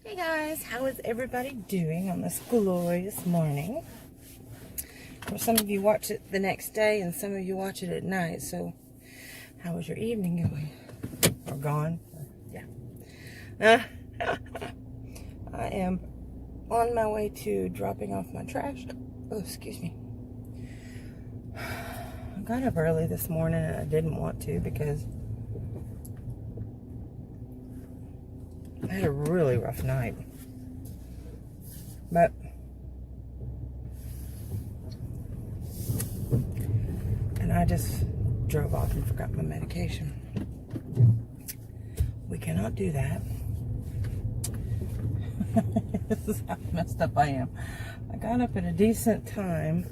Hey guys, how is everybody doing on this glorious morning? Well, some of you watch it the next day and some of you watch it at night, so how was your evening going? Or gone? Yeah. I am on my way to dropping off my trash. Oh, excuse me. I got up early this morning and I didn't want to because I had a really rough night. But and I just drove off and forgot my medication. We cannot do that. This is how messed up I am. I got up at a decent time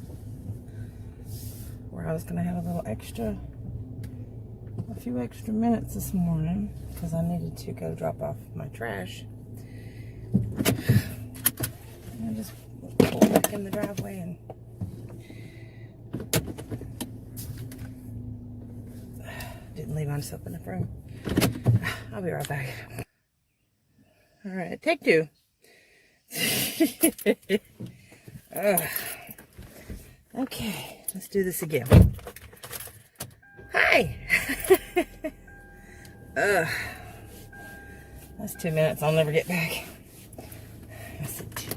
where I was gonna have a few extra minutes this morning because I needed to go drop off my trash. And I just pulled back in the driveway and didn't leave myself enough room. I'll be right back. All right, take two. Okay, let's do this again. Hi. That's 2 minutes I'll never get back. That's it.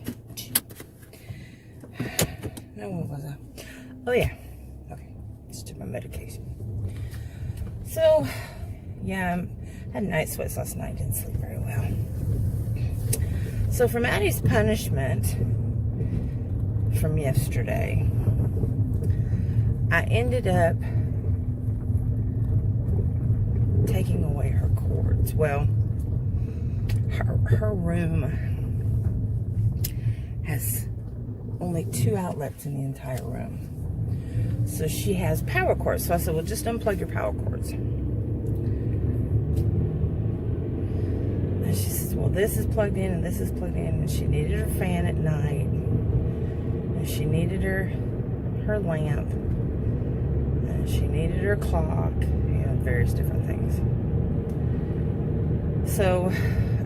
No, what was I? Oh yeah. Okay, let's do my medication. So, yeah, I had night sweats last night. Didn't sleep very well. So for Maddie's punishment from yesterday, I ended up taking away her cords. Well, her room has only 2 outlets in the entire room. So she has power cords. So I said, well, just unplug your power cords. And she says, well, this is plugged in and this is plugged in. And she needed her fan at night. And she needed her lamp. And she needed her clock. And various different things. So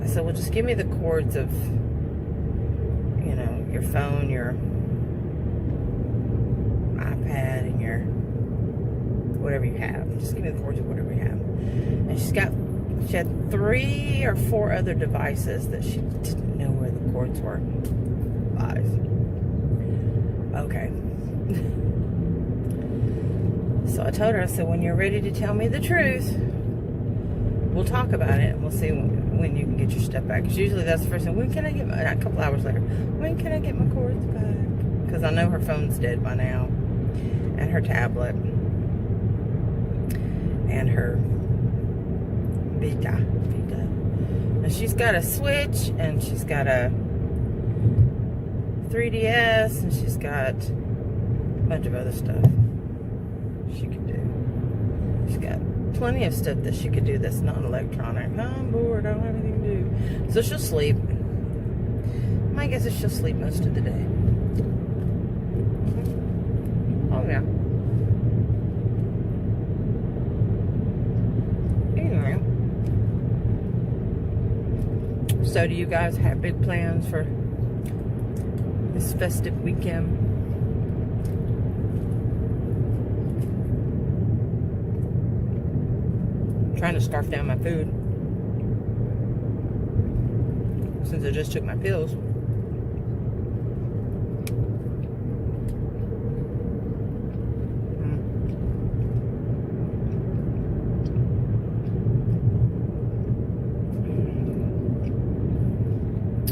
I said, well, just give me the cords of, you know, your phone, your iPad, and your whatever you have. Just give me the cords of whatever you have. And she had 3 or 4 other devices that she didn't know where the cords were. Lies. Okay. So I told her, I said, when you're ready to tell me the truth, we'll talk about it and we'll see when you can get your stuff back. Because usually that's the first thing. When can I get my, a couple hours later, when can I get my cords back? Because I know her phone's dead by now. And her tablet. And her Vita. And she's got a Switch. And she's got a 3DS. And she's got a bunch of other stuff she could do. She's got plenty of stuff that she could do that's non-electronic. No, I'm bored. I don't have anything to do. So she'll sleep. My guess is she'll sleep most of the day. Oh, yeah. Anyway. So do you guys have big plans for this festive weekend? Trying to scarf down my food since I just took my pills.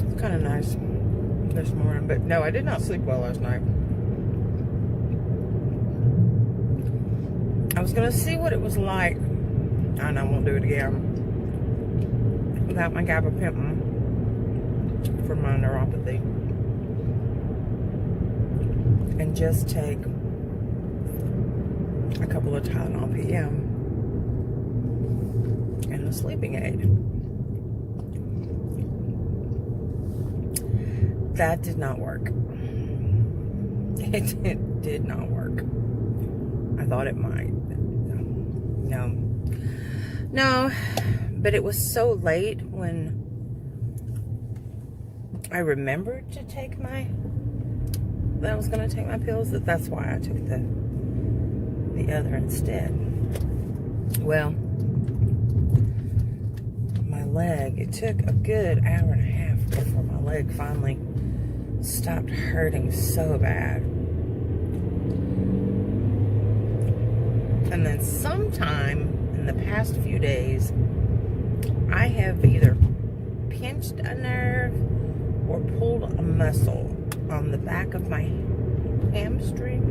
It's kind of nice this morning, but no, I did not sleep well last night. I was gonna see what it was like. And I won't do it again without my gabapentin for my neuropathy, and just take a couple of Tylenol PM and a sleeping aid. That did not work. It did not work. I thought it might. No, but it was so late when I remembered to take that I was going to take my pills. That's why I took the other instead. Well, my leg, it took a good hour and a half before my leg finally stopped hurting so bad. And then sometime in the past few days, I have either pinched a nerve or pulled a muscle on the back of my hamstring.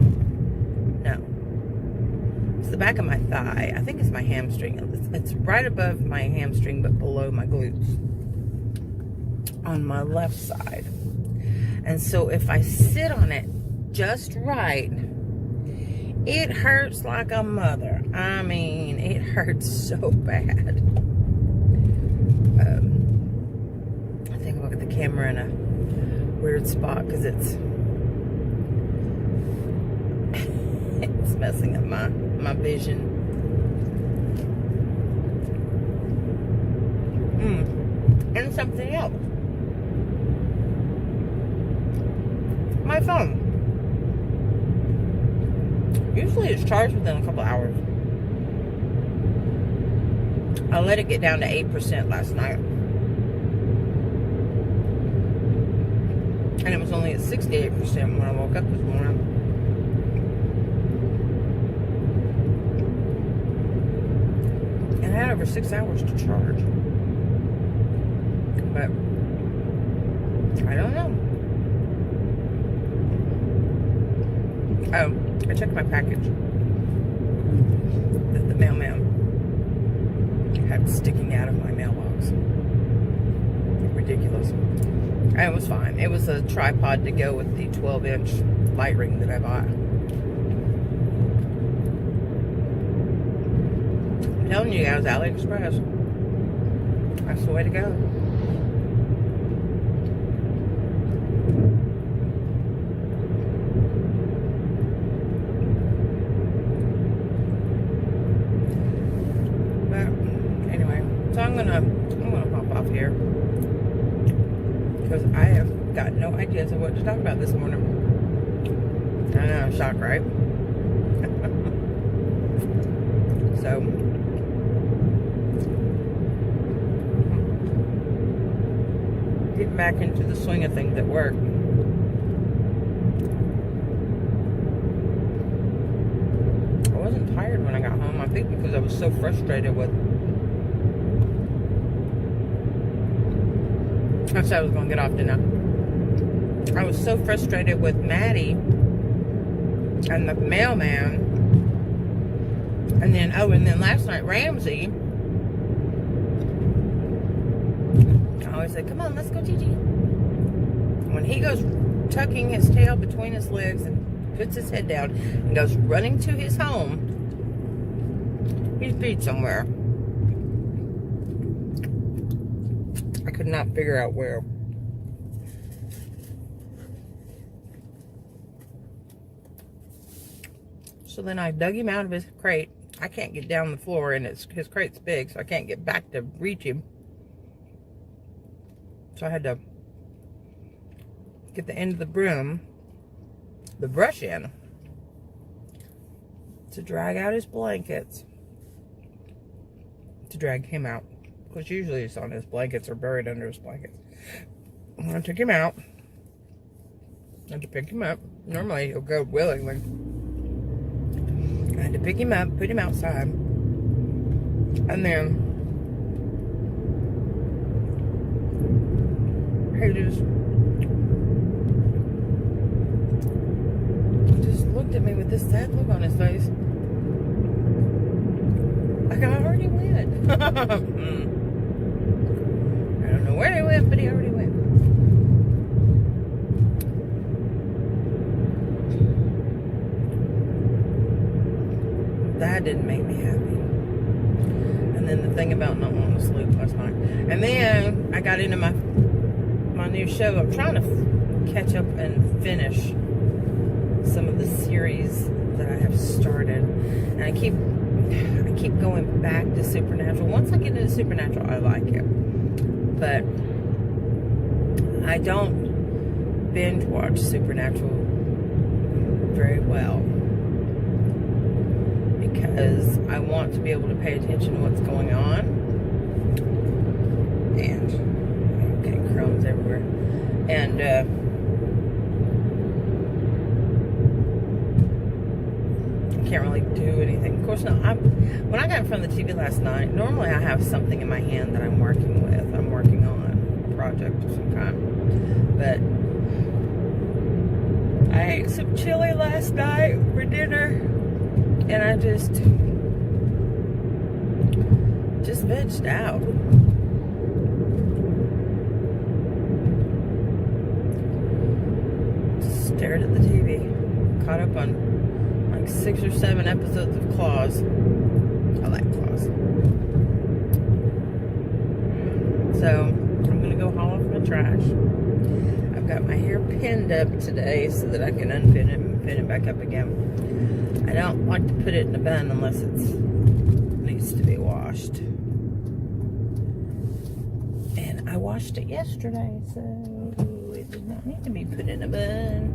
No. It's the back of my thigh. I think it's my hamstring. It's right above my hamstring, but below my glutes. On my left side. And so if I sit on it just right, it hurts like a mother. I mean, it hurts so bad. I think I'll look at the camera in a weird spot because it's messing up my vision. And something else. My phone. Usually it's charged within a couple hours. I let it get down to 8% last night. And it was only at 68% when I woke up this morning. And I had over 6 hours to charge. But I don't know. Oh, I checked my package that the mailman had sticking out of my mailbox. Ridiculous. And it was fine. It was a tripod to go with the 12-inch light ring that I bought. I'm telling you guys, AliExpress. That's the way to go. So I'm gonna hop off here because I have got no ideas of what to talk about this morning. I know, shock, right? So getting back into the swing of things at work. I wasn't tired when I got home. I think because I was so frustrated with. I said I was going to get off, didn't I? I was so frustrated with Maddie and the mailman. And then last night, Ramsey. I always say, come on, let's go, Gigi. When he goes tucking his tail between his legs and puts his head down and goes running to his home, he's peed somewhere. I could not figure out where. So then I dug him out of his crate. I can't get down the floor, and his crate's big, so I can't get back to reach him. So I had to get the end of the broom, the brush in, to drag out his blankets, to drag him out. Because usually it's on his blankets or buried under his blankets. When I took him out, I had to pick him up. Normally he'll go willingly. I had to pick him up, put him outside, and then he just looked at me with this sad look on his face. Like I already went. I don't know where he went, but he already went. That didn't make me happy. And then the thing about not wanting to sleep last night. And then I got into my new show. I'm trying to catch up and finish some of the series that I have started. And I keep going back to Supernatural. Once I get into Supernatural, I like it. But I don't binge watch Supernatural very well because I want to be able to pay attention to what's going on. And I'm getting crumbs everywhere. And I can't really do anything. Of course, no. When I got in front of the TV last night, normally I have something in my hand that I'm working with. I'm working on a project of some kind. But I ate some chili last night for dinner, and I just vegged out. Just stared at the TV. Caught up on like 6 or 7 episodes of Claws. I like Claws. So I'm gonna go haul off my trash. I've got my hair pinned up today so that I can unpin it and pin it back up again. I don't like to put it in a bun unless it needs to be washed. And I washed it yesterday, so it does not need to be put in a bun.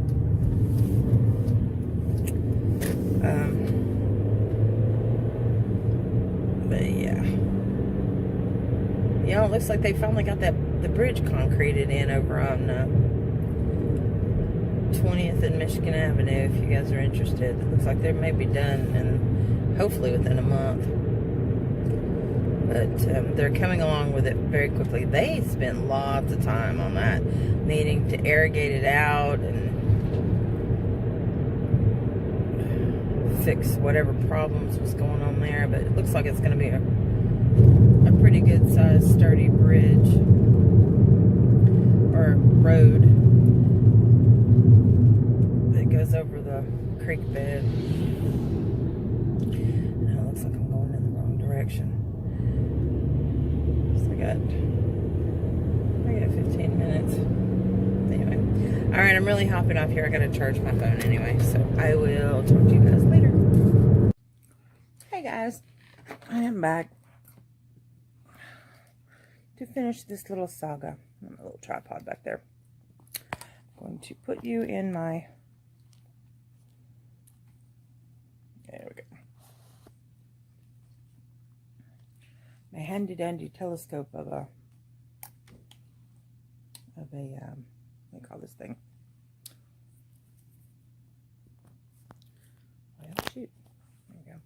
But yeah. Yeah, it looks like they finally got the bridge concreted in over on 20th and Michigan Avenue, if you guys are interested. It looks like they may be done, and hopefully within a month. But they're coming along with it very quickly. They spent lots of time on that, needing to irrigate it out and fix whatever problems was going on there. But it looks like it's going to be a pretty good sized sturdy bridge or road that goes over the creek bed. Now it looks like I'm going in the wrong direction. So I got 15 minutes. Anyway, all right, I'm really hopping off here. I gotta charge my phone anyway, so I will talk to you guys later. Hey guys, I am back to finish this little saga. My little tripod back there. I'm going to put you in my, there we go, my handy dandy telescope of a what do you call this thing? Well, shoot. There we go.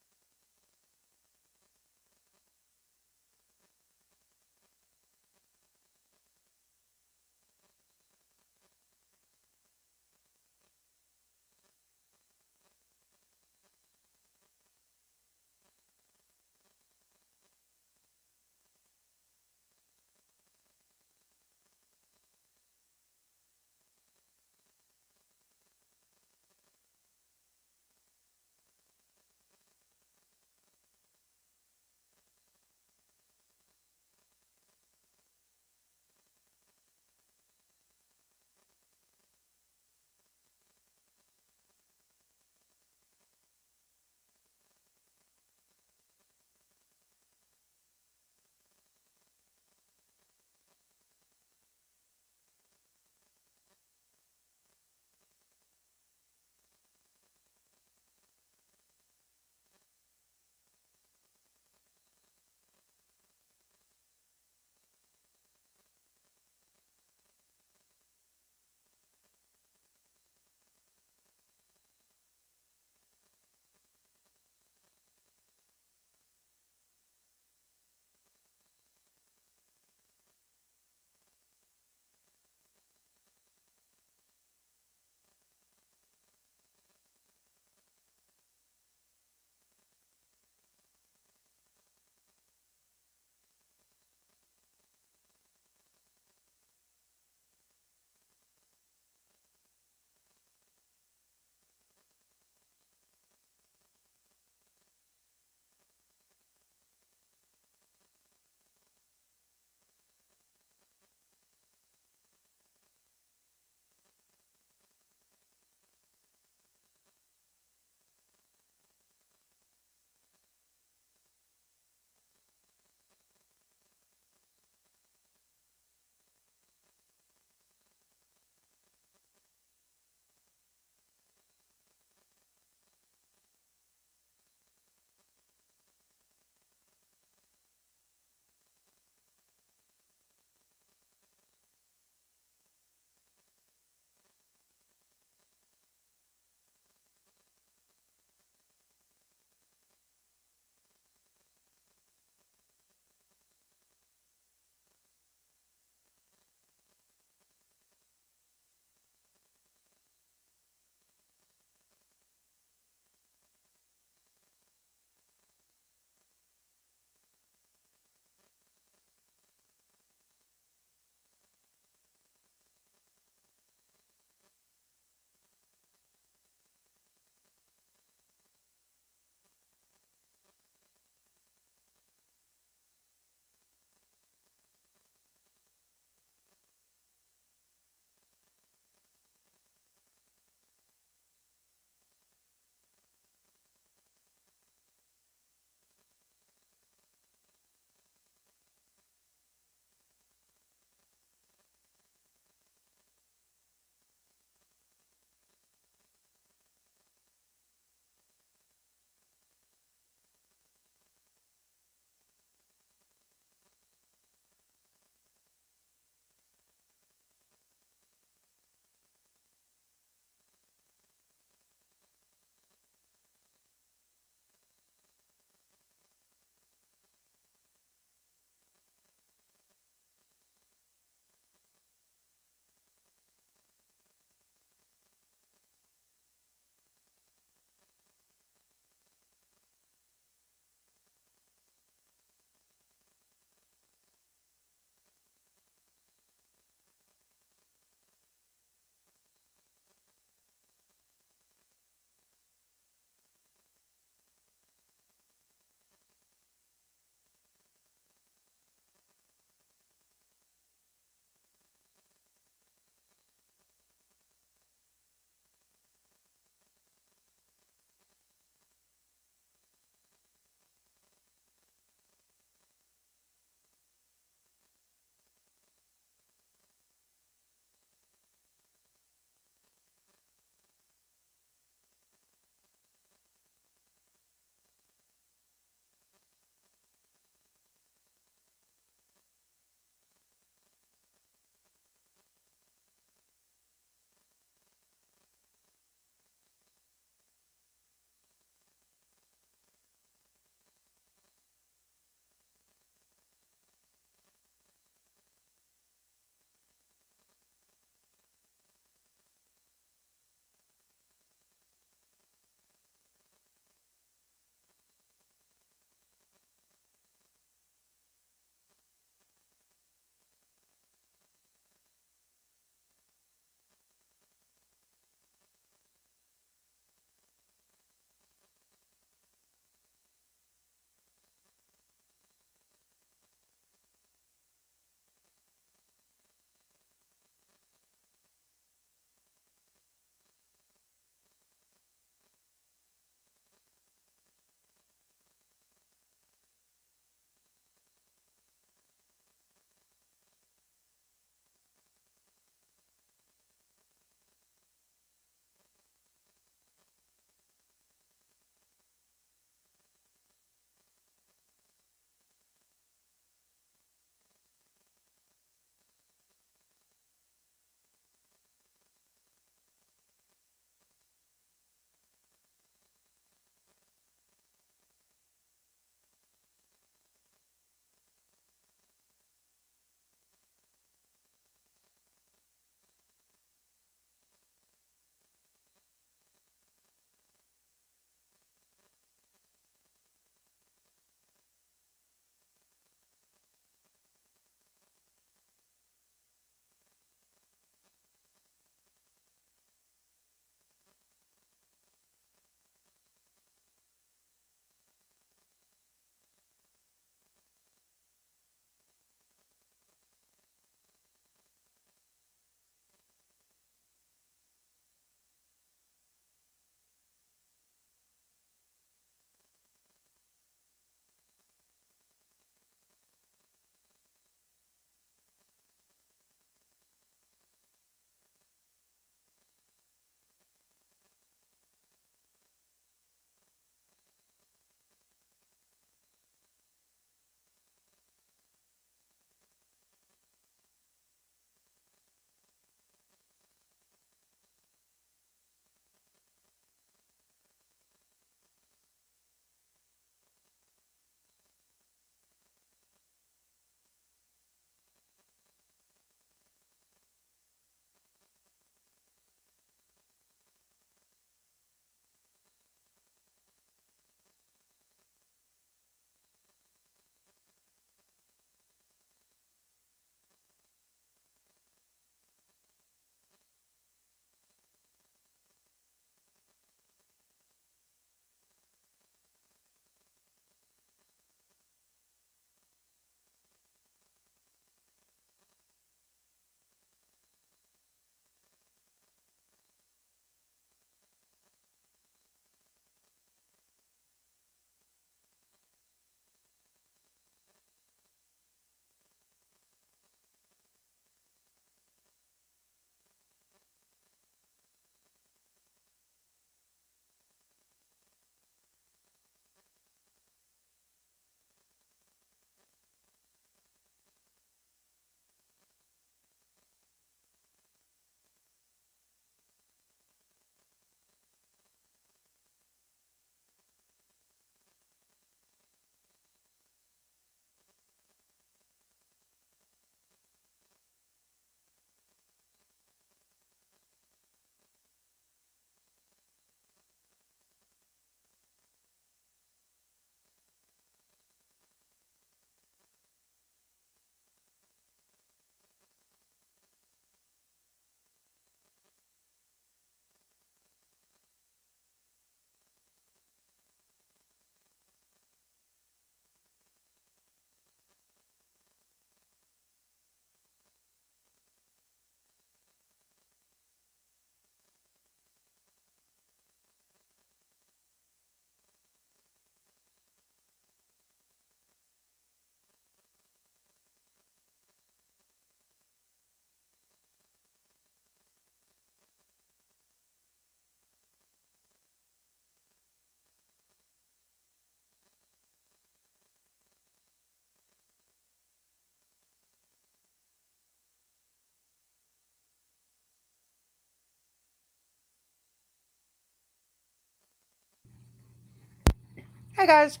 Hi guys.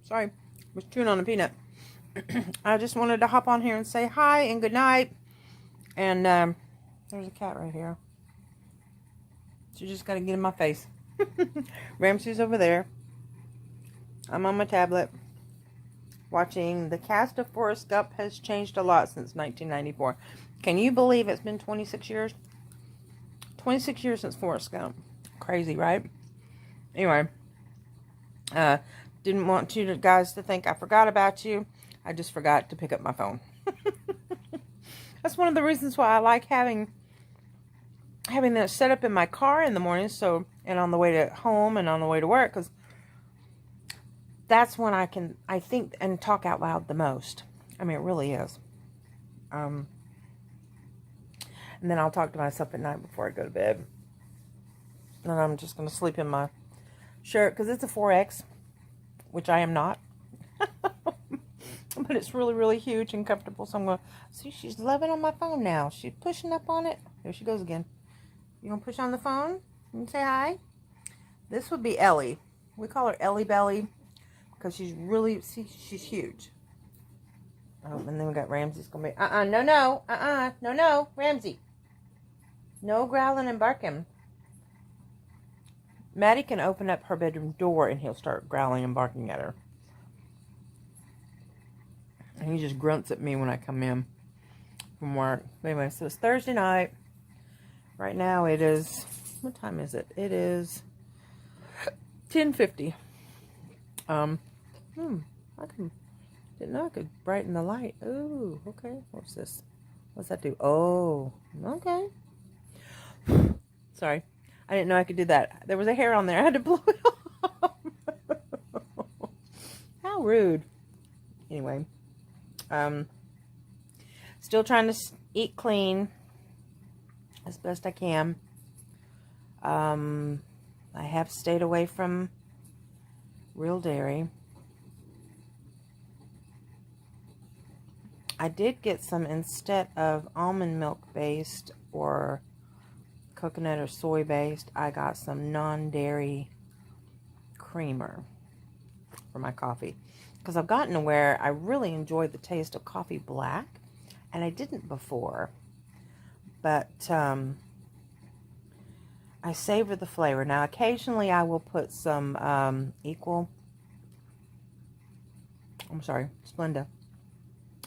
Sorry, was chewing on a peanut. I just wanted to hop on here and say hi and good night. And there's a cat right here. She just got to get in my face. Ramsey's over there. I'm on my tablet watching. The cast of Forrest Gump has changed a lot since 1994. Can you believe it's been 26 years? 26 years since Forrest Gump. Crazy, right? Anyway, didn't want you guys to think I forgot about you. I just forgot to pick up my phone. That's one of the reasons why I like having that set up in my car in the morning, so, and on the way to home and on the way to work, because that's when I think and talk out loud the most. I mean, it really is. And then I'll talk to myself at night before I go to bed. And I'm just going to sleep in my shirt, because it's a 4X, which I am not. But it's really, really huge and comfortable. So I'm going to see, she's loving on my phone now. She's pushing up on it. There she goes again. You going to push on the phone and say hi? This would be Ellie. We call her Ellie Belly because she's really, see, she's huge. Oh, and then we got Ramsey's going to be, no, Ramsey. No growling and barking. Maddie can open up her bedroom door and he'll start growling and barking at her. And he just grunts at me when I come in from work. Anyway, so it's Thursday night. Right now it is, what time is it? It is 10:50. Didn't know I could brighten the light. Ooh, okay. What's this? What's that do? Oh, okay. Sorry. I didn't know I could do that. There was a hair on there. I had to blow it off. How rude. Anyway. Still trying to eat clean as best I can. I have stayed away from real dairy. I did get some, instead of almond milk based or coconut or soy based, I got some non-dairy creamer for my coffee. Because I've gotten to where I really enjoy the taste of coffee black, and I didn't before. But I savor the flavor. Now, occasionally I will put some Splenda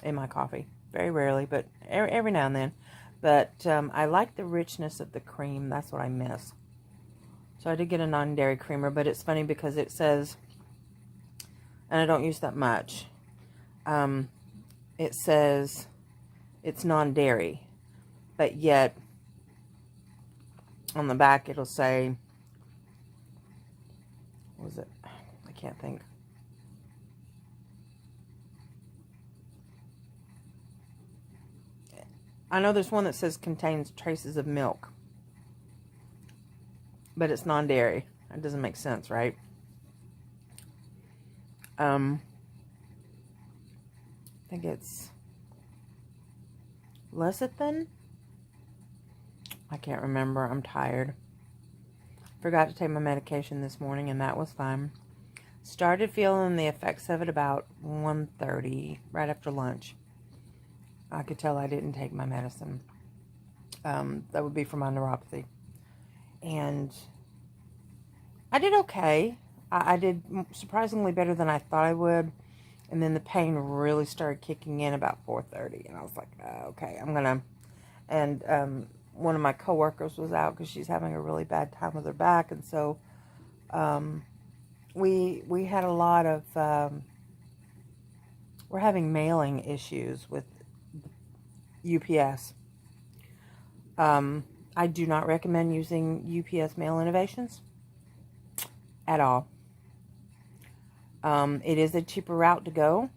in my coffee. Very rarely, but every now and then. But I like the richness of the cream. That's what I miss. So I did get a non-dairy creamer, but it's funny because it says, and I don't use that much, it says it's non-dairy, but yet on the back it'll say, what was it? I can't think. I know there's one that says contains traces of milk, but it's non-dairy. That doesn't make sense, right? I think it's lecithin. I can't remember. I'm tired. Forgot to take my medication this morning, and that was fine. Started feeling the effects of it about 1:30, right after lunch. I could tell I didn't take my medicine. That would be for my neuropathy. And I did okay. I did surprisingly better than I thought I would. And then the pain really started kicking in about 4:30. And I was like, okay, I'm going to... And one of my coworkers was out because she's having a really bad time with her back. And so we had a lot of... we're having mailing issues with UPS. I do not recommend using UPS Mail Innovations at all. It is a cheaper route to go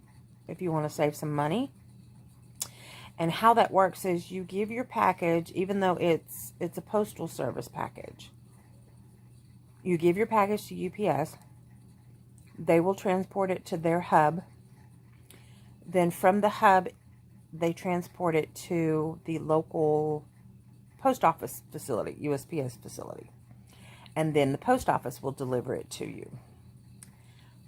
if you want to save some money. And how that works is you give your package, even though it's a postal service package. You give your package to UPS. They will transport it to their hub. Then from the hub, they transport it to the local post office facility, USPS facility. And then the post office will deliver it to you.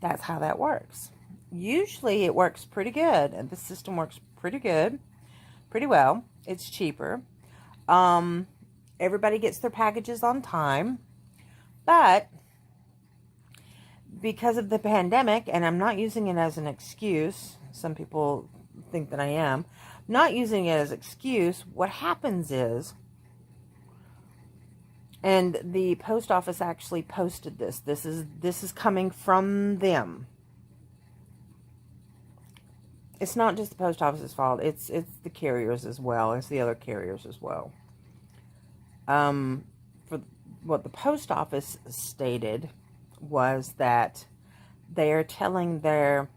that's how that works. Usually it works pretty good, and the system works pretty good, pretty well. It's cheaper. Everybody gets their packages on time, but because of the pandemic, and I'm not using it as an excuse, some people think that I am, not using it as an excuse, what happens is, and the post office actually posted this. This is coming from them. It's not just the post office's fault. It's the carriers as well. It's the other carriers as well. For what the post office stated was that they are telling their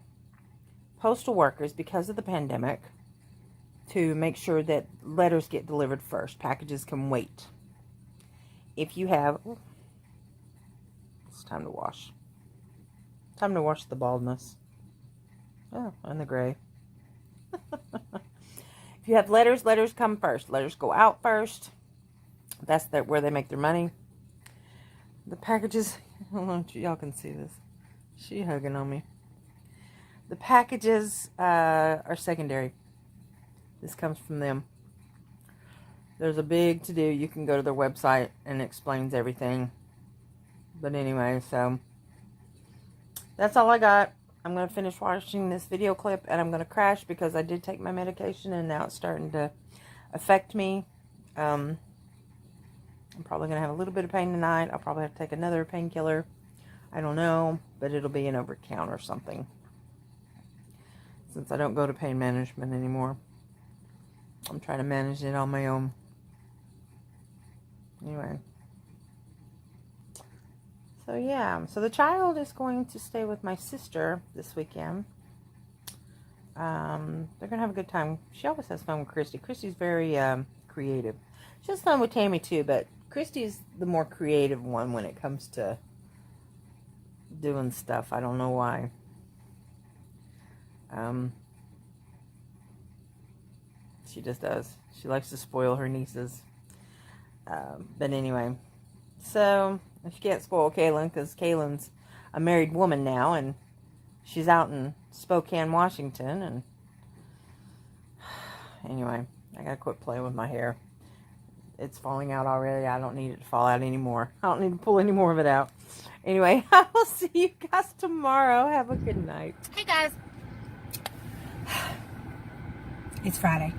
postal workers, because of the pandemic, to make sure that letters get delivered first. Packages can wait. If you have... It's time to wash. Time to wash the baldness. Oh, and the gray. If you have letters, letters come first. Letters go out first. That's where they make their money. The packages... I don't know if y'all can see this. She hugging on me. The packages are secondary. This comes from them. There's a big to-do. You can go to their website and it explains everything. But anyway, so that's all I got. I'm going to finish watching this video clip and I'm going to crash because I did take my medication and now it's starting to affect me. I'm probably going to have a little bit of pain tonight. I'll probably have to take another painkiller. I don't know, but it'll be an over-the-counter or something. Since I don't go to pain management anymore. I'm trying to manage it on my own. Anyway. So yeah, so the child is going to stay with my sister this weekend. They're going to have a good time. She always has fun with Christy. Christy's very creative. She has fun with Tammy too, but Christy's the more creative one when it comes to doing stuff. I don't know why. She just does. She likes to spoil her nieces. But anyway, so she can't spoil Kaylin because Kaylin's a married woman now and she's out in Spokane, Washington. And anyway, I gotta quit playing with my hair. It's falling out already. I don't need it to fall out anymore. I don't need to pull any more of it out. Anyway, I will see you guys tomorrow. Have a good night. Hey guys. It's Friday.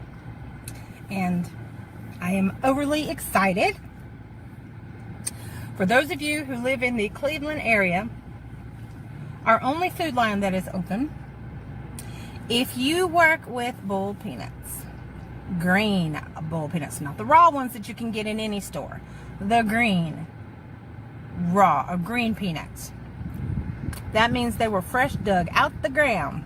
And I am overly excited. For those of you who live in the Cleveland area, our only food line that is open, if you work with bull peanuts, green bull peanuts, not the raw ones that you can get in any store, the green raw or green peanuts, that means they were fresh dug out the ground,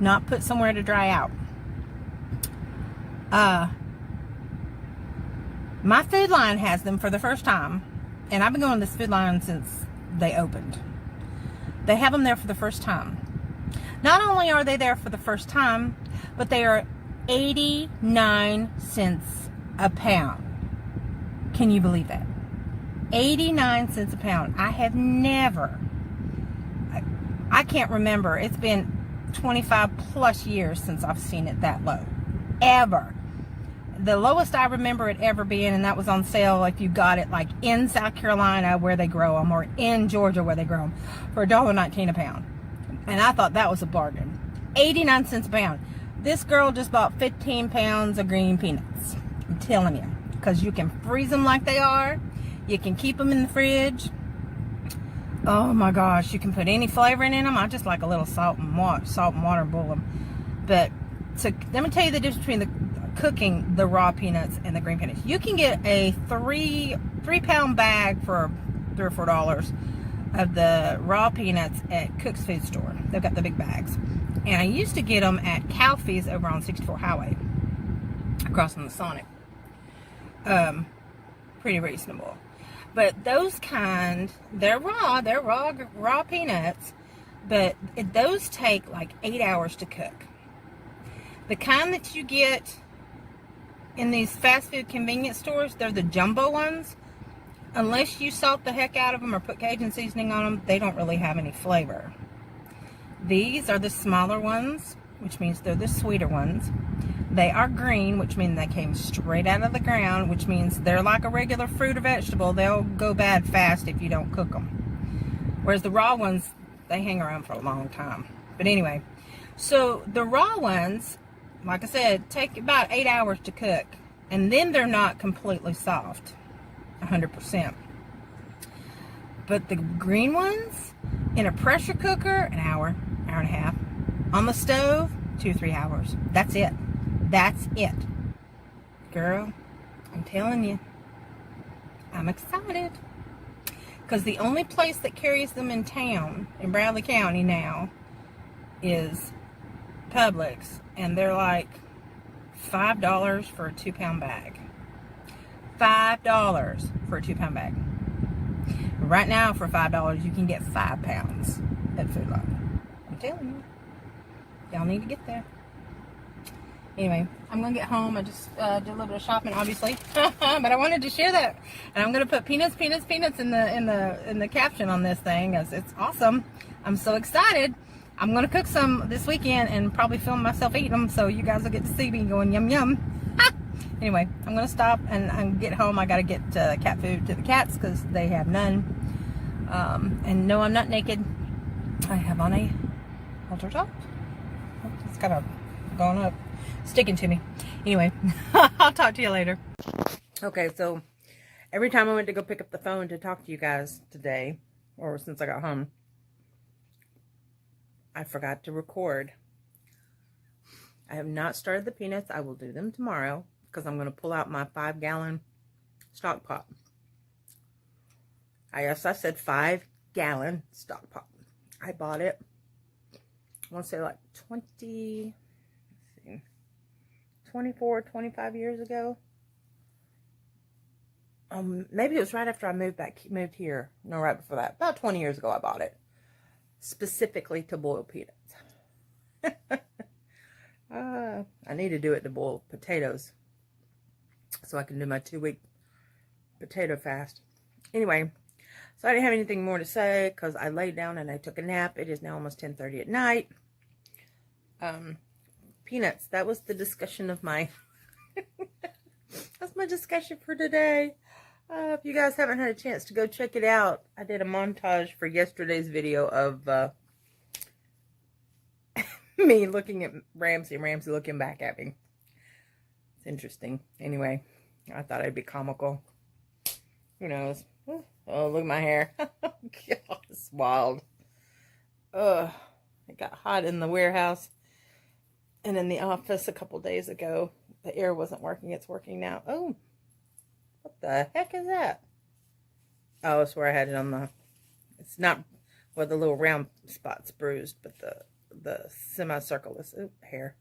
not put somewhere to dry out. My food line has them for the first time, and I've been going to this food line since they opened. They have them there for the first time. Not only are they there for the first time, but they are 89 cents a pound. Can you believe that? 89 cents a pound. I have never, I can't remember. It's been 25 plus years since I've seen it that low. Ever. The lowest I remember it ever being, and that was on sale if you got it like in South Carolina where they grow them, or in Georgia where they grow them, for $1.19 a pound. And I thought that was a bargain. 89 cents a pound. This girl just bought 15 pounds of green peanuts. I'm telling you. Because you can freeze them like they are. You can keep them in the fridge. Oh my gosh. You can put any flavoring in them. I just like a little salt and water boil them. But so let me tell you the difference between the cooking the raw peanuts and the green peanuts. You can get a three pound bag for $3 or $4 of the raw peanuts at Cook's Food Store. They've got the big bags. And I used to get them at Calfee's over on 64 Highway, across from the Sonic. Pretty reasonable. But those kind, they're raw peanuts, but those take like 8 hours to cook. The kind that you get in these fast food convenience stores, they're the jumbo ones. unless you salt the heck out of them or put Cajun seasoning on them, they don't really have any flavor. These are the smaller ones, which means they're the sweeter ones. They are green, which means they came straight out of the ground, which means they're like a regular fruit or vegetable. They'll go bad fast if you don't cook them. Whereas the raw ones, they hang around for a long time. But anyway, so the raw ones, like I said, take about 8 hours to cook. And then they're not completely soft, 100%. But the green ones, in a pressure cooker, an hour, hour and a half. On the stove, 2-3 hours. That's it. That's it. Girl, I'm telling you, I'm excited. Because the only place that carries them in town, in Bradley County now, is Publix. And they're like $5 for a 2-pound bag. $5 for a 2-pound bag. Right now, for $5, you can get 5 pounds at Food Lion. I'm telling you. Y'all need to get there. Anyway, I'm going to get home. I just did a little bit of shopping, obviously. But I wanted to share that. And I'm going to put peanuts in the caption on this thing, as it's awesome. I'm so excited. I'm going to cook some this weekend and probably film myself eating them, so you guys will get to see me going yum yum. Anyway, I'm going to stop and get home. I got to get cat food to the cats because they have none. And no, I'm not naked. I have on a halter top. It's kind of going up, sticking to me. Anyway, I'll talk to you later. Okay, so every time I went to go pick up the phone to talk to you guys today, or since I got home, I forgot to record. I have not started the peanuts. I will do them tomorrow because I'm going to pull out my 5-gallon stock pot. I said 5-gallon stock pot. I bought it, I want to say like 24, 25 years ago. Maybe it was right after I moved here. No, right before that. About 20 years ago I bought it. Specifically to boil peanuts. I need to do it to boil potatoes so I can do my 2-week potato fast. Anyway, so I didn't have anything more to say because I laid down and I took a nap. It is now almost 10:30 at night. Peanuts, that was the discussion of my that's my discussion for today. If you guys haven't had a chance to go check it out, I did a montage for yesterday's video of me looking at Ramsey and Ramsey looking back at me. It's interesting. Anyway, I thought I'd be comical. Who knows? Oh, look at my hair. God, it's wild. It got hot in the warehouse and in the office a couple days ago. The air wasn't working. It's working now. Oh, what the heck is that? Oh, it's where I had it on the... It's not where the little round spot's bruised, but the semicircle is... Oh, hair.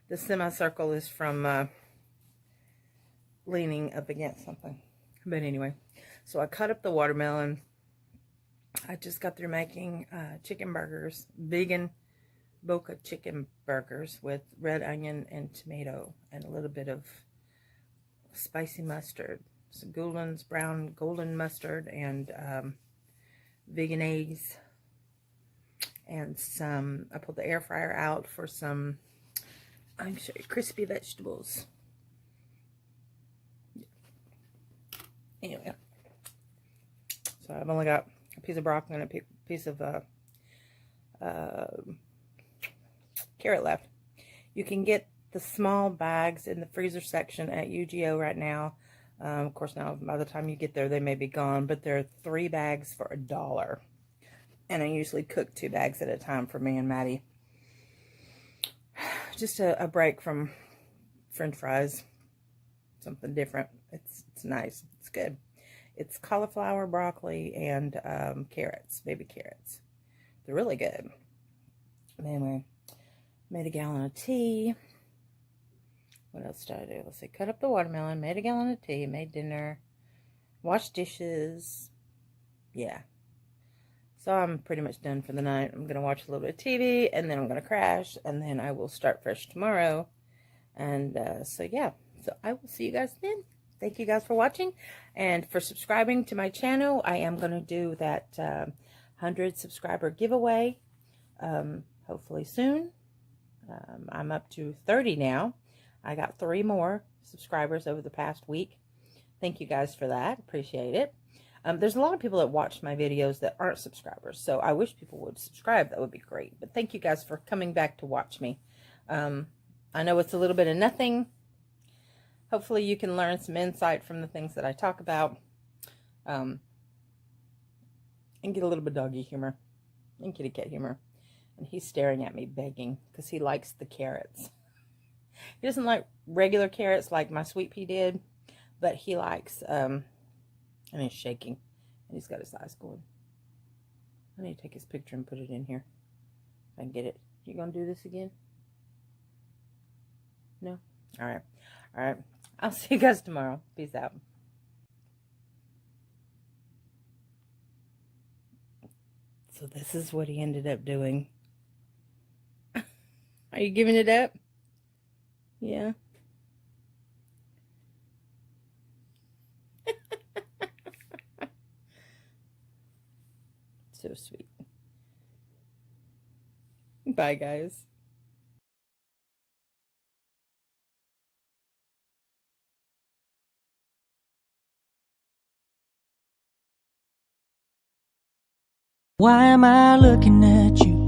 The semicircle is from leaning up against something. But anyway, so I cut up the watermelon. I just got through making chicken burgers, vegan Boca chicken burgers with red onion and tomato and a little bit of spicy mustard, some brown golden mustard, and vegan eggs, and some, I pulled the air fryer out for some, I'm sure, crispy vegetables. Anyway, so I've only got a piece of broccoli and a piece of carrot left. You can get the small bags in the freezer section at UGO right now. Of course, now by the time you get there, they may be gone, but there are 3 bags for $1. And I usually cook 2 bags at a time for me and Maddie. Just a break from French fries. Something different. It's nice. It's good. It's cauliflower, broccoli, and carrots, baby carrots. They're really good. Anyway, made a gallon of tea. What else did I do? Let's see. Cut up the watermelon, made a gallon of tea, made dinner, washed dishes. Yeah. So I'm pretty much done for the night. I'm going to watch a little bit of TV, and then I'm going to crash, and then I will start fresh tomorrow. And so, yeah. So I will see you guys then. thank you guys for watching and for subscribing to my channel. I am going to do that 100 subscriber giveaway hopefully soon. I'm up to 30 now. I got 3 more subscribers over the past week. Thank you guys for that. Appreciate it. There's a lot of people that watch my videos that aren't subscribers, so I wish people would subscribe. That would be great. But thank you guys for coming back to watch me. I know it's a little bit of nothing. Hopefully you can learn some insight from the things that I talk about, and get a little bit of doggy humor and kitty cat humor. And he's staring at me begging because he likes the carrots. He doesn't like regular carrots like my sweet pea did, but he likes, and he's shaking, and he's got his eyes going. I need to take his picture and put it in here if I can get it. You gonna do this again? No? All right. All right. I'll see you guys tomorrow. Peace out. So this is what he ended up doing. Are you giving it up? Yeah. So sweet. Bye, guys. Why am I looking at you?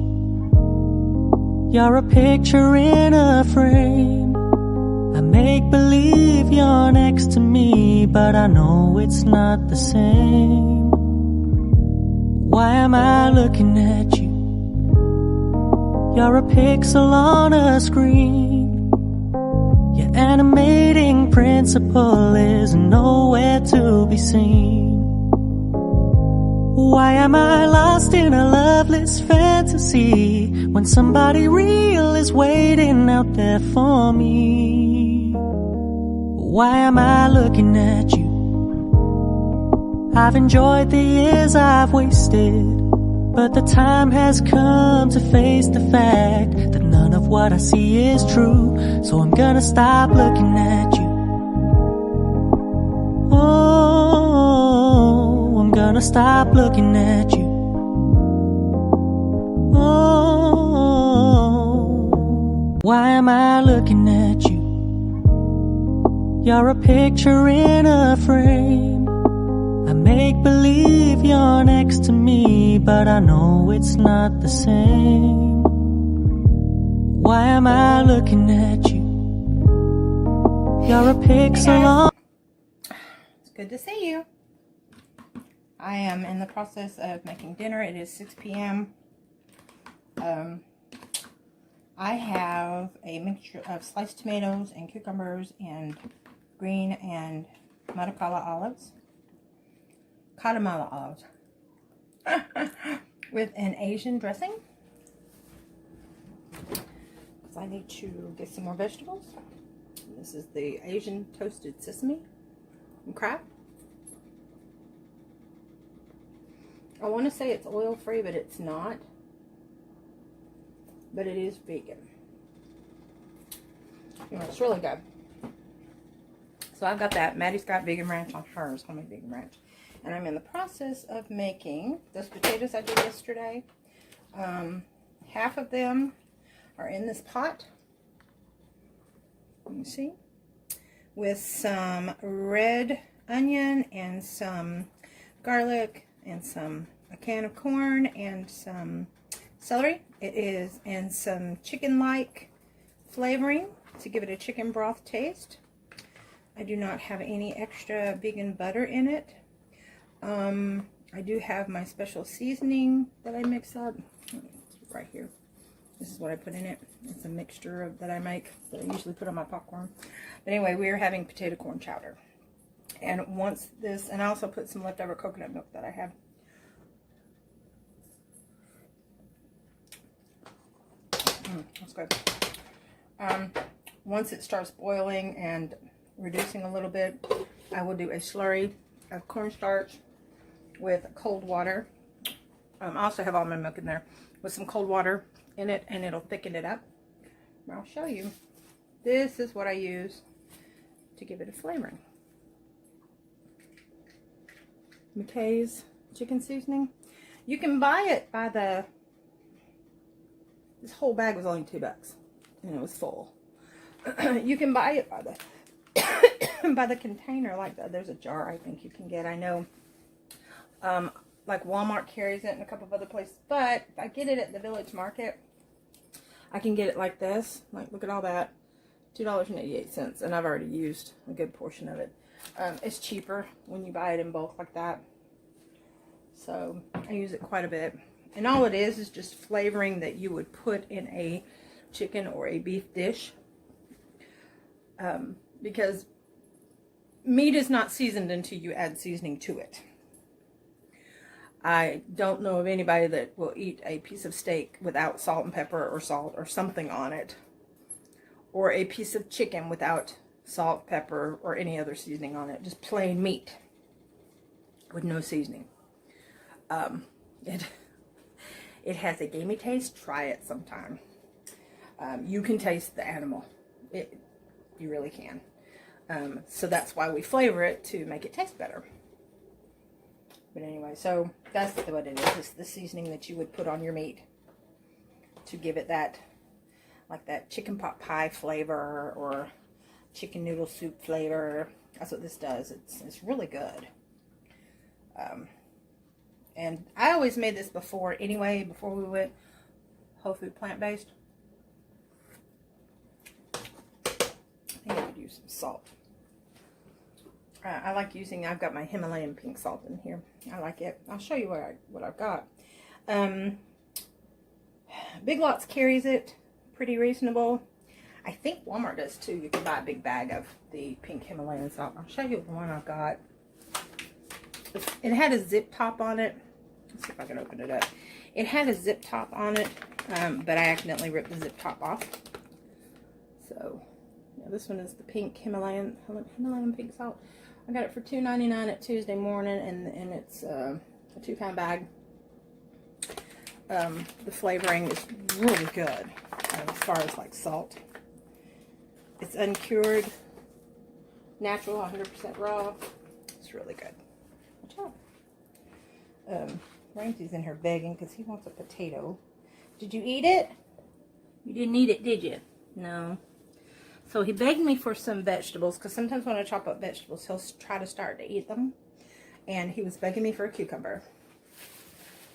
You're a picture in a frame. I make believe you're next to me, but I know it's not the same. Why am I looking at you? You're a pixel on a screen. Your animating principle is nowhere to be seen. Why am I lost in a loveless fantasy when somebody real is waiting out there for me? Why am I looking at you? I've enjoyed the years I've wasted, but the time has come to face the fact that none of what I see is true. So I'm gonna stop looking at you. Oh, I'm gonna stop looking at you. Oh, why am I looking at you? You're a picture in a frame. I make believe you're next to me, but I know it's not the same. Why am I looking at you? You're a pixel on... It's good to see you. I am in the process of making dinner. It is 6 p.m. I have a mixture of sliced tomatoes and cucumbers and green and Matakala olives. Katamala olives. With an Asian dressing. Because I need to get some more vegetables. This is the Asian toasted sesame and crab. I want to say it's oil free, but it's not. But it is vegan. You know, it's really good. So I've got that. Maddie's got vegan ranch on hers, homemade vegan ranch. And I'm in the process of making those potatoes I did yesterday. Half of them are in this pot. You see? With some red onion and some garlic and a can of corn and some celery. It is, and some chicken-like flavoring to give it a chicken broth taste. I do not have any extra vegan butter in it. I do have my special seasoning that I mix up. It's right here. This is what I put in it. It's a mixture of, that I make, that I usually put on my popcorn. But anyway, we are having potato corn chowder. And once this, and I also put some leftover coconut milk that I have. That's good. Once it starts boiling and reducing a little bit, I will do a slurry of cornstarch with cold water. I also have almond milk in there with some cold water in it, and it'll thicken it up. I'll show you. This is what I use to give it a flavoring. McKay's chicken seasoning. You can buy it by the, this whole bag was only $2 and it was full. You can buy it by the by the container like that. There's a jar I think you can get. I know like Walmart carries it and a couple of other places, but if I get it at the Village Market, I can get it like this. Like, look at all that, $2.88, and I've already used a good portion of it. It's cheaper when you buy it in bulk like that, so I use it quite a bit. And all it is just flavoring that you would put in a chicken or a beef dish, because meat is not seasoned until you add seasoning to it. I don't know of anybody that will eat a piece of steak without salt and pepper or salt or something on it, or a piece of chicken without salt, pepper, or any other seasoning on it. Just plain meat with no seasoning. It has a gamey taste. Try it sometime. You can taste the animal. You really can. So that's why we flavor it, to make it taste better. But anyway, so that's what it is. It's the seasoning that you would put on your meat to give it that, like that chicken pot pie flavor or chicken noodle soup flavor. That's what this does. It's really good. And I always made this before anyway, before we went whole food plant-based. I think I could use some salt. I like using, I've got my Himalayan pink salt in here. I like it. I'll show you what I've got. Big Lots carries it pretty reasonable. I think Walmart does too. You can buy a big bag of the pink Himalayan salt. I'll show you the one I've got. It had a zip top on it. Let's see if I can open it up. It had a zip top on it, but I accidentally ripped the zip top off. So, yeah, this one is the pink Himalayan pink salt. I got it for $2.99 at Tuesday morning, and it's a 2-pound bag. The flavoring is really good as far as like salt. It's uncured, natural, 100% raw. It's really good. Watch out. Ramsey's in here begging because he wants a potato. Did you eat it? You didn't eat it, did you? No. So he begged me for some vegetables, because sometimes when I chop up vegetables, he'll try to start to eat them. And he was begging me for a cucumber.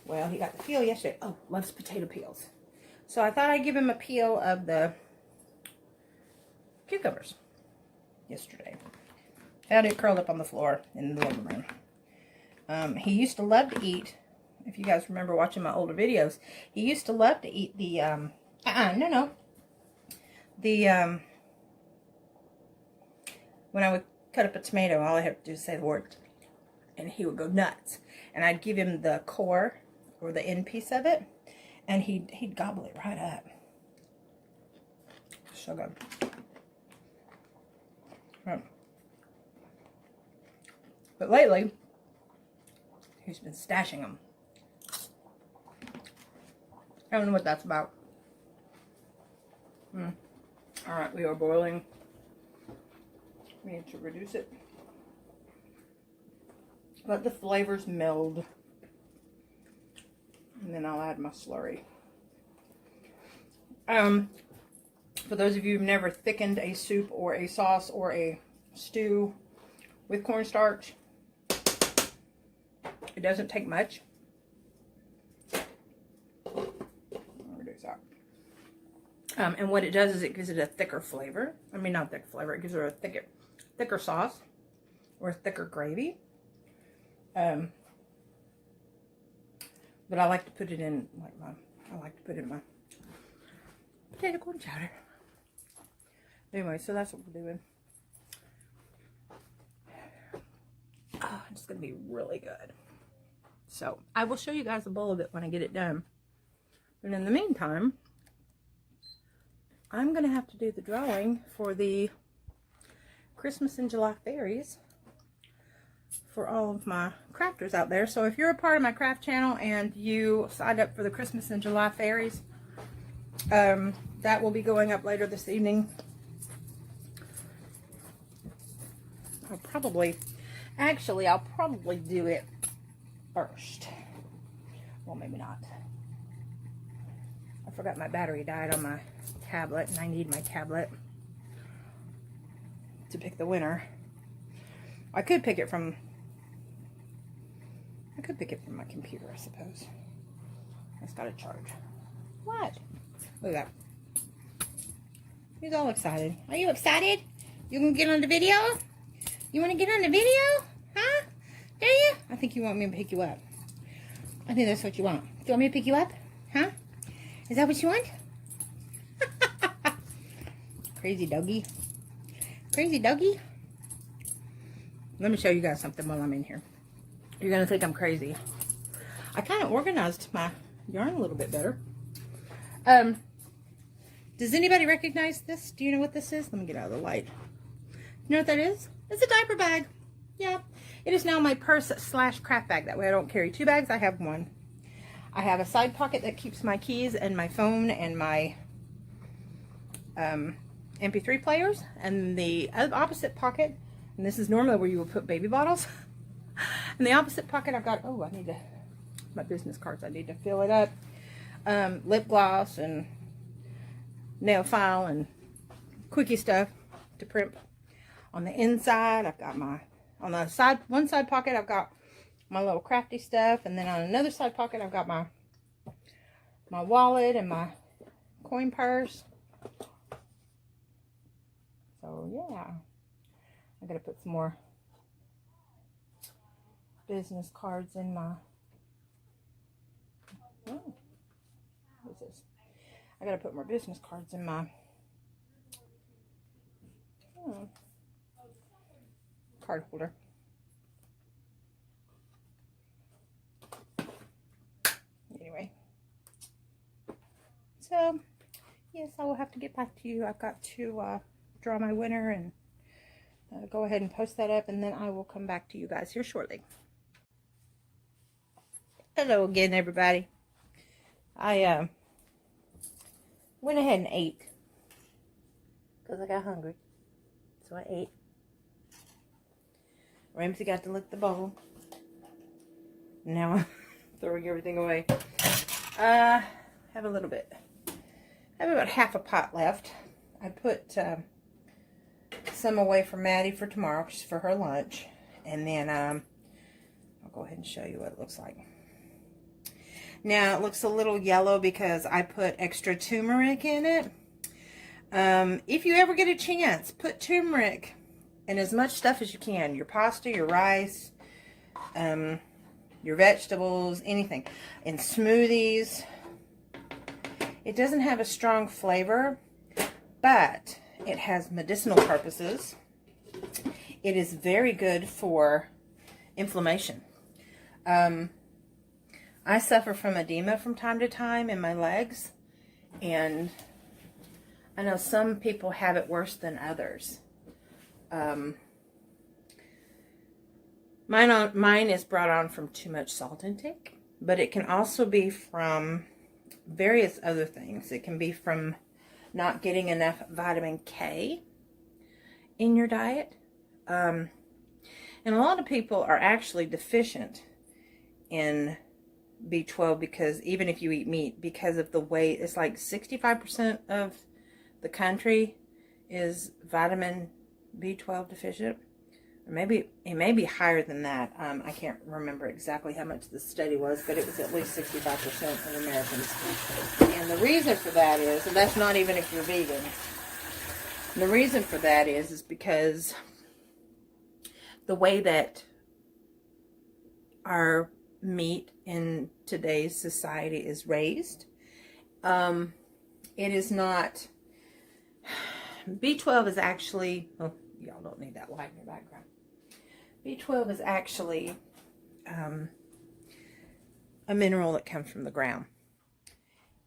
Well, he got the peel yesterday. Oh, loves potato peels. So I thought I'd give him a peel of the cucumbers yesterday. Found it curled up on the floor in the living room. He used to love to eat, if you guys remember watching my older videos, he used to love to eat the, when I would cut up a tomato, all I had to do is say the word, and he would go nuts. And I'd give him the core, or the end piece of it, and he'd gobble it right up. So good. But lately, he's been stashing them. I don't know what that's about. Alright, we are boiling. We need to reduce it. Let the flavors meld. And then I'll add my slurry. For those of you who've never thickened a soup or a sauce or a stew with cornstarch, it doesn't take much. I'll reduce that. And what it does is it gives it a thicker flavor. I mean, not thick flavor. It gives it a thicker sauce or a thicker gravy. But I like to put it in like my potato corn chowder. Anyway, so that's what we're doing. Oh, it's gonna be really good. So I will show you guys a bowl of it when I get it done. But in the meantime, I'm gonna have to do the drawing for the Christmas in July fairies for all of my crafters out there. So if you're a part of my craft channel and you signed up for the Christmas in July fairies, that will be going up later this evening. I'll probably do it first. Well, maybe not. I forgot my battery died on my tablet, and I need my tablet to pick the winner. I could pick it from my computer, I suppose. It's got to charge. What? Look at that. He's all excited. Are you excited? You gonna get on the video? You want to get on the video? Huh? Do you? I think you want me to pick you up. I think that's what you want. Do you want me to pick you up? Huh? Is that what you want? Crazy doggy. Crazy doggy. Let me show you guys something while I'm in here. You're going to think I'm crazy. I kind of organized my yarn a little bit better. Does anybody recognize this? Do you know what this is? Let me get out of the light. You know what that is? It's a diaper bag. Yeah. It is now my purse / craft bag. That way I don't carry 2 bags. I have 1. I have a side pocket that keeps my keys and my phone and my MP3 players. And the opposite pocket, and this is normally where you would put baby bottles. In the opposite pocket I've got, oh, I need to, my business cards, I need to fill it up. Lip gloss and nail file and quickie stuff to print. On the inside I've got my, on the side, one side pocket I've got my little crafty stuff, and then on another side pocket I've got my wallet and my coin purse. So yeah, I gotta put some more business cards in my, oh, what is this? I gotta put more business cards in my card holder. Anyway, so yes, I will have to get back to you. I've got to draw my winner and go ahead and post that up, and then I will come back to you guys here shortly. Hello again, everybody. I went ahead and ate because I got hungry, so I ate. Ramsey got to lick the bowl. Now I'm throwing everything away. Have a little bit. I have about half a pot left. I put some away for Maddie for tomorrow, for her lunch, and then I'll go ahead and show you what it looks like. Now it looks a little yellow because I put extra turmeric in it. If you ever get a chance, put turmeric in as much stuff as you can. Your pasta, your rice, your vegetables, anything. In smoothies. It doesn't have a strong flavor, but it has medicinal purposes. It is very good for inflammation. I suffer from edema from time to time in my legs, and I know some people have it worse than others. Mine is brought on from too much salt intake, but it can also be from various other things. It can be from not getting enough vitamin K in your diet. And a lot of people are actually deficient in B12 because even if you eat meat, because of the weight, it's like 65% of the country is vitamin B12 deficient. Or maybe it may be higher than that. I can't remember exactly how much the study was, but it was at least 65% of Americans. And the reason for that is, and that's not even if you're vegan, the reason for that is because the way that our meat in today's society is raised, it is not, B12 is actually, oh, y'all don't need that light in your background. B12 is actually a mineral that comes from the ground.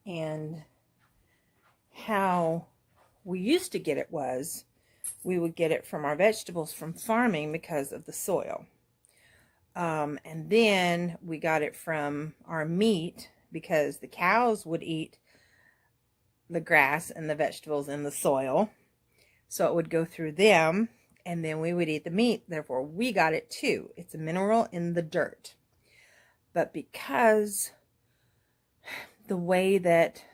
And how we used to get it was, we would get it from our vegetables from farming because of the soil. And then we got it from our meat because the cows would eat the grass and the vegetables in the soil. So it would go through them, and then we would eat the meat. Therefore, we got it too. It's a mineral in the dirt. But because the way that,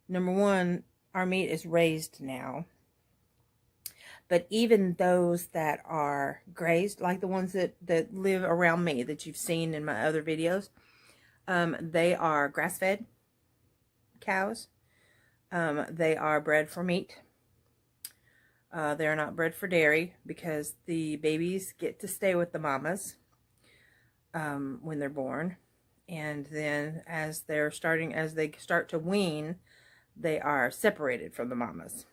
number one, our meat is raised now, but even those that are grazed, like the ones that live around me that you've seen in my other videos, they are grass-fed cows. They are bred for meat. They are not bred for dairy because the babies get to stay with the mamas when they're born. And then as they start to wean, they are separated from the mamas.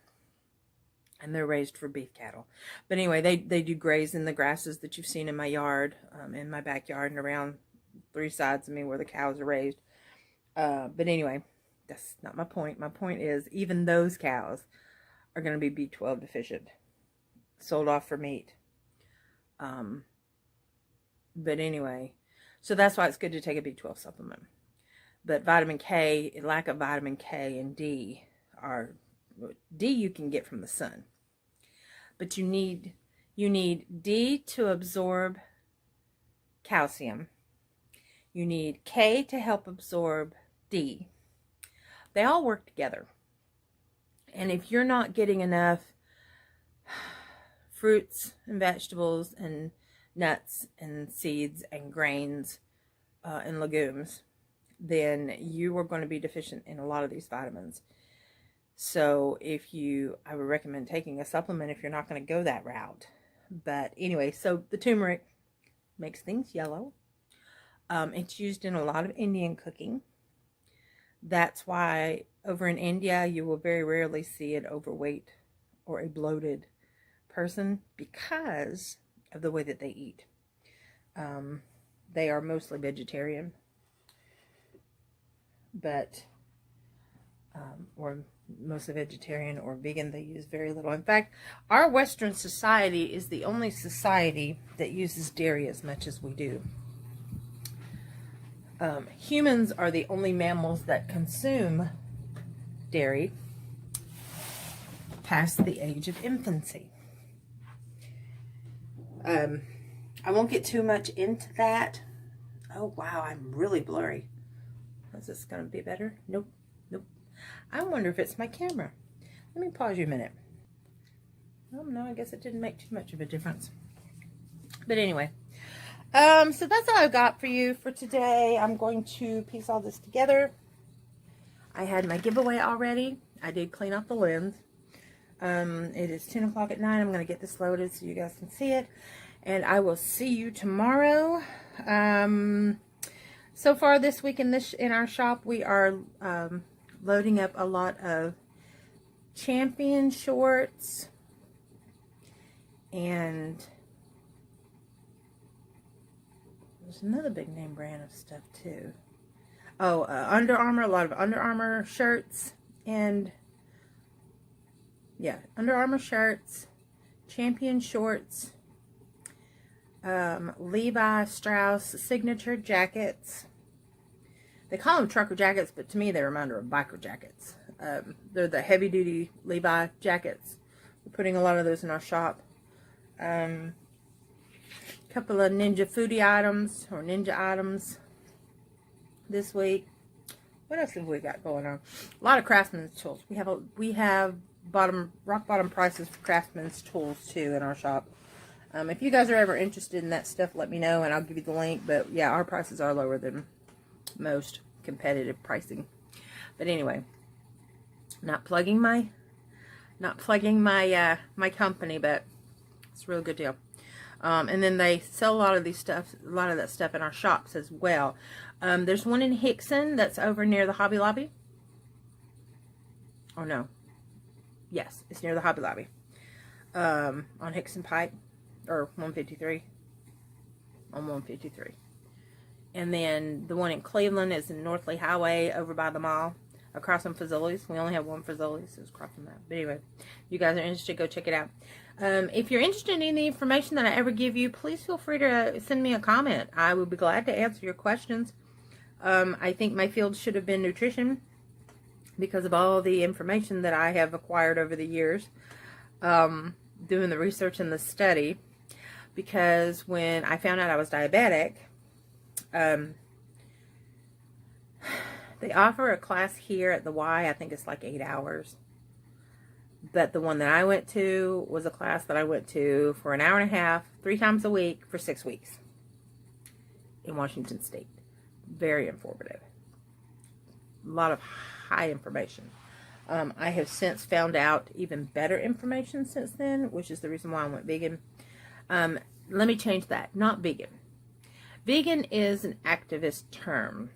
And they're raised for beef cattle. But anyway, they do graze in the grasses that you've seen in my yard, in my backyard, and around 3 sides of me where the cows are raised. But anyway, that's not my point. My point is, even those cows are going to be B12 deficient, sold off for meat. But anyway, so that's why it's good to take a B12 supplement. But vitamin K, lack of vitamin K and D you can get from the sun. But you need D to absorb calcium. You need K to help absorb D. They all work together. And if you're not getting enough fruits and vegetables and nuts and seeds and grains and legumes, then you are going to be deficient in a lot of these vitamins. So I would recommend taking a supplement if you're not going to go that route. But anyway, so the turmeric makes things yellow. It's used in a lot of Indian cooking. That's why over in India, you will very rarely see an overweight or a bloated person because of the way that they eat. They are mostly vegetarian, but or mostly vegetarian or vegan. They use very little. In fact, our Western society is the only society that uses dairy as much as we do. Humans are the only mammals that consume dairy past the age of infancy. I won't get too much into that. Oh wow, I'm really blurry. Is this going to be better? Nope. I wonder if it's my camera. Let me pause you a minute. Oh no, I guess it didn't make too much of a difference. But anyway, so that's all I've got for you for today. I'm going to piece all this together. I had my giveaway already. I did clean up the lens. It is 10 o'clock at night. I'm going to get this loaded so you guys can see it. And I will see you tomorrow. So far this week in our shop, we are loading up a lot of Champion shorts and there's another big name brand of stuff too. Oh, Under Armour, a lot of Under Armour shirts and yeah, Under Armour shirts, Champion shorts, Levi Strauss signature jackets. They call them trucker jackets, but to me they remind me of biker jackets. They're the heavy duty Levi jackets. We're putting a lot of those in our shop. A couple of ninja foodie items or ninja items this week. What else have we got going on? A lot of craftsman's tools. We have rock bottom prices for craftsman's tools too in our shop. If you guys are ever interested in that stuff, let me know and I'll give you the link. But yeah, our prices are lower than most competitive pricing. But anyway, not plugging my my company, but it's a real good deal. And then they sell a lot of that stuff in our shops as well. There's one in Hickson that's over near the Hobby Lobby. Oh no. Yes, it's near the Hobby Lobby. On Hickson Pike, or 153. On 153. And then the one in Cleveland is in North Lee Highway over by the mall, across from Fazoli's. We only have one Fazoli's, so it's across from that. But anyway, if you guys are interested, go check it out. If you're interested in any information that I ever give you, please feel free to send me a comment. I would be glad to answer your questions. I think my field should have been nutrition because of all the information that I have acquired over the years doing the research and the study. Because when I found out I was diabetic, They offer a class here at the Y. I think it's like 8 hours. But the one that I went to was a class that I went to for an hour and a half, 3 times a week for 6 weeks in Washington State. Very informative. A lot of high information. I have since found out even better information since then, which is the reason why I went vegan. Let me change that. Not vegan. Vegan is an activist term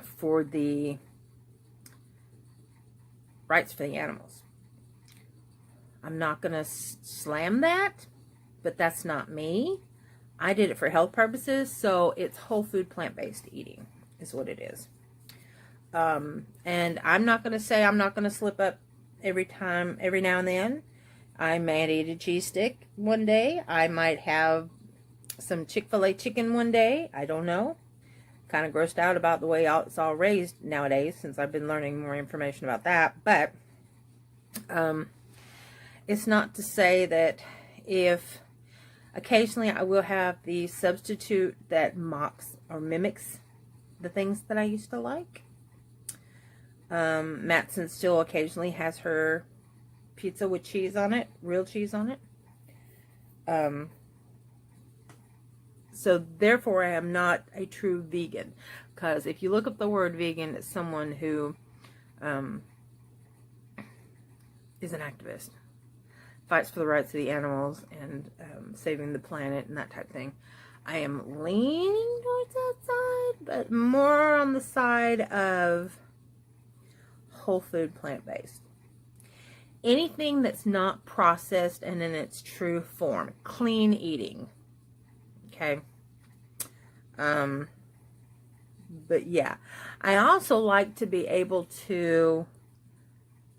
for the rights for the animals. I'm not going to slam that, but that's not me. I did it for health purposes, so it's whole food plant-based eating is what it is. And I'm not going to say I'm not going to slip up every now and then. I might eat a cheese stick one day. I might have some Chick-fil-A chicken one day. I don't know. Kind of grossed out about the way it's all raised nowadays since I've been learning more information about that. But it's not to say that if occasionally I will have the substitute that mocks or mimics the things that I used to like. Matson still occasionally has her pizza with cheese on it, real cheese on it. So therefore I am not a true vegan, because if you look up the word vegan, it's someone who is an activist, fights for the rights of the animals and saving the planet and that type of thing. I am leaning towards that side, but more on the side of whole food plant-based. Anything that's not processed and in its true form. Clean eating. Okay. But yeah. I also like to be able to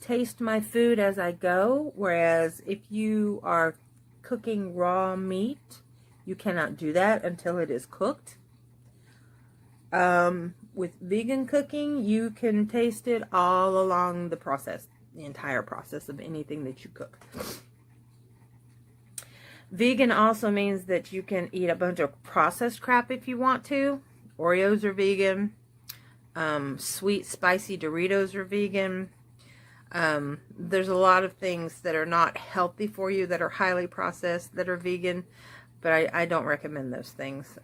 taste my food as I go. Whereas if you are cooking raw meat, you cannot do that until it is cooked. With vegan cooking, you can taste it all along the process. The entire process of anything that you cook. Vegan also means that you can eat a bunch of processed crap if you want to. Oreos are vegan. Sweet, spicy Doritos are vegan. There's a lot of things that are not healthy for you that are highly processed that are vegan, but I don't recommend those things.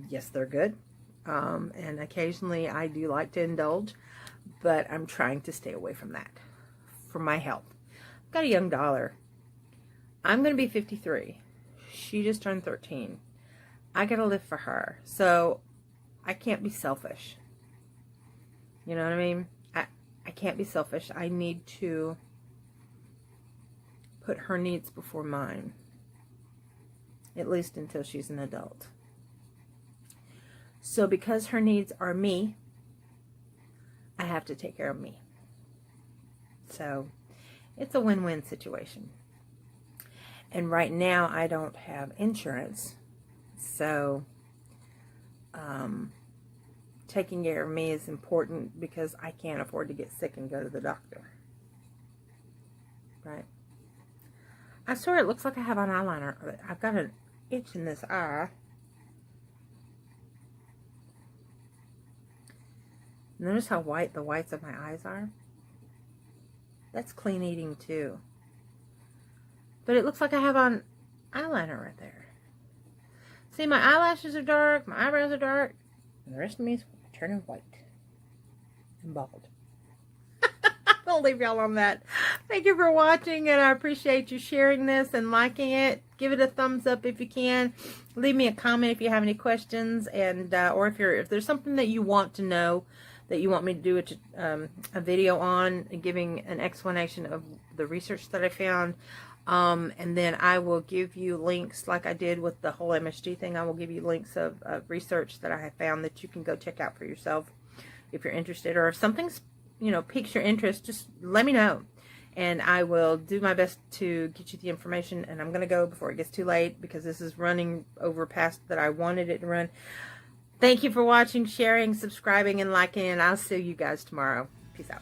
Yes, they're good. And occasionally I do like to indulge, but I'm trying to stay away from that for my health. I've got a young daughter. I'm going to be 53. She just turned 13. I got to live for her. So I can't be selfish. You know what I mean? I can't be selfish. I need to put her needs before mine. At least until she's an adult. So because her needs are me, I have to take care of me. So it's a win-win situation. And right now I don't have insurance. So taking care of me is important because I can't afford to get sick and go to the doctor. Right? I swear it looks like I have an eyeliner. I've got an itch in this eye. Notice how white the whites of my eyes are? That's clean eating too. But it looks like I have on eyeliner right there. See, my eyelashes are dark, my eyebrows are dark, and the rest of me is turning white and bald. I'll leave y'all on that. Thank you for watching, and I appreciate you sharing this and liking it. Give it a thumbs up if you can. Leave me a comment if you have any questions, and or if there's something that you want to know that you want me to do a video on, giving an explanation of the research that I found. And then I will give you links like I did with the whole MSG thing. I will give you links of research that I have found that you can go check out for yourself if you're interested, or if something's, piques your interest, just let me know and I will do my best to get you the information. And I'm going to go before it gets too late because this is running over past that I wanted it to run. Thank you for watching, sharing, subscribing, and liking, and I'll see you guys tomorrow. Peace out.